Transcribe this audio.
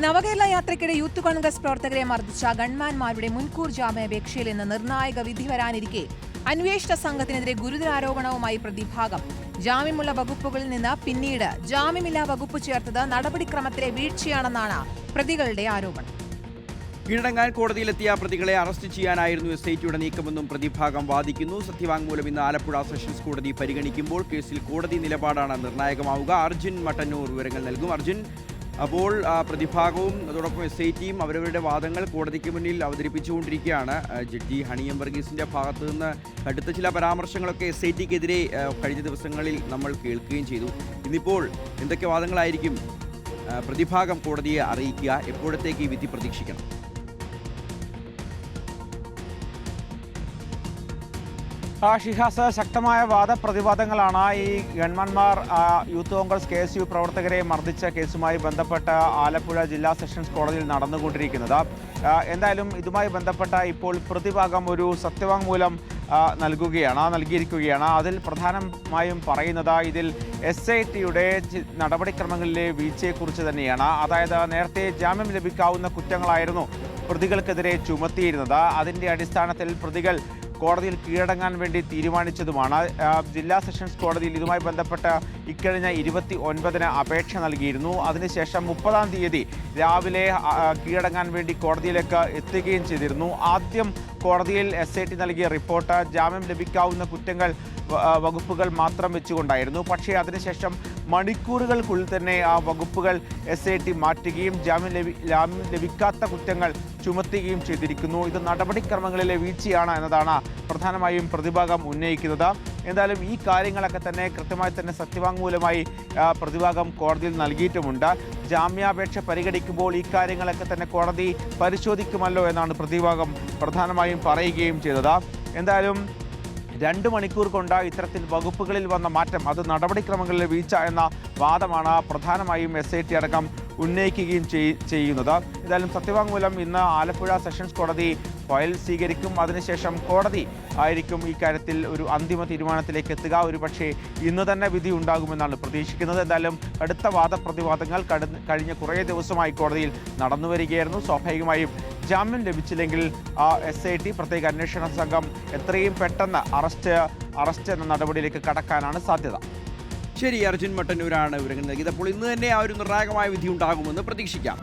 നവകേരള യാത്രയ്ക്കിടെ യൂത്ത് കോൺഗ്രസ് പ്രവർത്തകരെ മർദ്ദിച്ച ഗൺമാൻമാരുടെ മുൻകൂർ ജാമ്യാപേക്ഷയിൽ നിന്ന് നിർണായക വിധി വരാനിരിക്കെ അന്വേഷണ സംഘത്തിനെതിരെ ഗുരുതര ആരോപണവുമായി പ്രതിഭാഗം. ജാമ്യമുള്ള വകുപ്പുകളിൽ നിന്ന് പിന്നീട് ജാമ്യമില്ലാ വകുപ്പ് ചേർത്തത് നടപടിക്രമത്തിലെ വീഴ്ചയാണെന്നാണ് പ്രതികളുടെ ആരോപണം. കീഴടങ്ങാൻ കോടതിയിലെത്തിയ പ്രതികളെ അറസ്റ്റ് ചെയ്യാനായിരുന്നു SITയുടെ നീക്കമെന്നും പ്രതിഭാഗം വാദിക്കുന്നു. സത്യവാങ്മൂലം ഇന്ന് ആലപ്പുഴ സെഷൻസ് കോടതി പരിഗണിക്കുമ്പോൾ കേസിൽ കോടതി നിലപാടാണ് നിർണായകമാവുക. അർജുൻ മട്ടന്നൂർ വിവരങ്ങൾ നൽകും. അർജുൻ, അപ്പോൾ പ്രതിഭാഗവും അതോടൊപ്പം SITയും അവരവരുടെ വാദങ്ങൾ കോടതിക്ക് മുന്നിൽ അവതരിപ്പിച്ചുകൊണ്ടിരിക്കുകയാണ്. ജഡ്ജി ഹണിയം വർഗീസിൻ്റെ ഭാഗത്തു നിന്ന് കടുത്ത ചില പരാമർശങ്ങളൊക്കെ SITക്കെതിരെ കഴിഞ്ഞ ദിവസങ്ങളിൽ നമ്മൾ കേൾക്കുകയും ചെയ്തു. ഇന്നിപ്പോൾ എന്തൊക്കെ വാദങ്ങളായിരിക്കും പ്രതിഭാഗം കോടതിയെ അറിയിക്കുക? എപ്പോഴത്തേക്ക് ഈ വിധി പ്രതീക്ഷിക്കണം? ഷിഹാസ്, ശക്തമായ വാദപ്രതിവാദങ്ങളാണ് ഈ ഗൺമാൻമാർ യൂത്ത് കോൺഗ്രസ് KSU പ്രവർത്തകരെ മർദ്ദിച്ച കേസുമായി ബന്ധപ്പെട്ട് ആലപ്പുഴ ജില്ലാ സെഷൻസ് കോടതിയിൽ നടന്നുകൊണ്ടിരിക്കുന്നത്. എന്തായാലും ഇതുമായി ബന്ധപ്പെട്ട ഇപ്പോൾ പ്രതിഭാഗം ഒരു സത്യവാങ്മൂലം നൽകിയിരിക്കുകയാണ്. അതിൽ പ്രധാനമായും പറയുന്നത് ഇതിൽ SITയുടെ നടപടിക്രമങ്ങളിലെ വീഴ്ചയെക്കുറിച്ച് തന്നെയാണ്. അതായത് നേരത്തെ ജാമ്യം ലഭിക്കാവുന്ന കുറ്റങ്ങളായിരുന്നു പ്രതികൾക്കെതിരെ ചുമത്തിയിരുന്നത്. അതിൻ്റെ അടിസ്ഥാനത്തിൽ പ്രതികൾ കോടതിയിൽ കീഴടങ്ങാൻ വേണ്ടി തീരുമാനിച്ചതുമാണ്. ജില്ലാ സെഷൻസ് കോടതിയിൽ ഇതുമായി ബന്ധപ്പെട്ട് ഇക്കഴിഞ്ഞ 29-ന് അപേക്ഷ നൽകിയിരുന്നു. അതിനുശേഷം 30-ാം തീയതി രാവിലെ കീഴടങ്ങാൻ വേണ്ടി കോടതിയിലേക്ക് എത്തുകയും ചെയ്തിരുന്നു. ആദ്യം കോടതിയിൽ SIT നൽകിയ റിപ്പോർട്ട് ജാമ്യം ലഭിക്കാവുന്ന വകുപ്പുകൾ മാത്രം വെച്ചുകൊണ്ടായിരുന്നു. പക്ഷേ അതിനുശേഷം മണിക്കൂറുകൾക്കുള്ളിൽ തന്നെ ആ വകുപ്പുകൾ SIT മാറ്റുകയും ജാമ്യം ലഭിക്കാത്ത കുറ്റങ്ങൾ ചുമത്തുകയും ചെയ്തിരിക്കുന്നു. ഇത് നടപടിക്രമങ്ങളിലെ വീഴ്ചയാണ് എന്നതാണ് പ്രധാനമായും പ്രതിഭാഗം ഉന്നയിക്കുന്നത്. എന്തായാലും ഈ കാര്യങ്ങളൊക്കെ തന്നെ കൃത്യമായി തന്നെ സത്യവാങ്മൂലമായി പ്രതിഭാഗം കോടതിയിൽ നൽകിയിട്ടുമുണ്ട്. ജാമ്യാപേക്ഷ പരിഗണിക്കുമ്പോൾ ഈ കാര്യങ്ങളൊക്കെ തന്നെ കോടതി പരിശോധിക്കുമല്ലോ എന്നാണ് പ്രതിഭാഗം പ്രധാനമായും പറയുകയും ചെയ്തത്. എന്തായാലും 2 മണിക്കൂർ കൊണ്ട് ഇത്തരത്തിൽ വകുപ്പുകളിൽ വന്ന മാറ്റം അത് നടപടിക്രമങ്ങളിലെ വീഴ്ച എന്ന വാദമാണ് പ്രധാനമായും SIT അടക്കം ഉന്നയിക്കുകയും ചെയ്യുന്നത്. എന്തായാലും സത്യവാങ്മൂലം ഇന്ന് ആലപ്പുഴ സെഷൻസ് കോടതി ഫയൽ സ്വീകരിക്കും. അതിനുശേഷം കോടതി ആയിരിക്കും ഈ കാര്യത്തിൽ ഒരു അന്തിമ തീരുമാനത്തിലേക്ക് എത്തുക. ഒരുപക്ഷെ ഇന്ന് തന്നെ വിധി ഉണ്ടാകുമെന്നാണ് പ്രതീക്ഷിക്കുന്നത്. എന്തായാലും അടുത്ത വാദപ്രതിവാദങ്ങൾ കഴിഞ്ഞ കുറേ ദിവസമായി കോടതിയിൽ നടന്നു വരികയായിരുന്നു. സ്വാഭാവികമായും ജാമ്യം ലഭിച്ചില്ലെങ്കിൽ SIT പ്രത്യേക അന്വേഷണ സംഘം എത്രയും പെട്ടെന്ന് അറസ്റ്റ് എന്ന നടപടിയിലേക്ക് കടക്കാനാണ് സാധ്യത. ശരി, അർജുൻ മട്ടന്നൂരാണ് വിവരങ്ങൾ നൽകിയത്. അപ്പോൾ ഇന്ന് തന്നെ ആ ഒരു നിർണായകമായ വിധി ഉണ്ടാകുമെന്ന് പ്രതീക്ഷിക്കാം.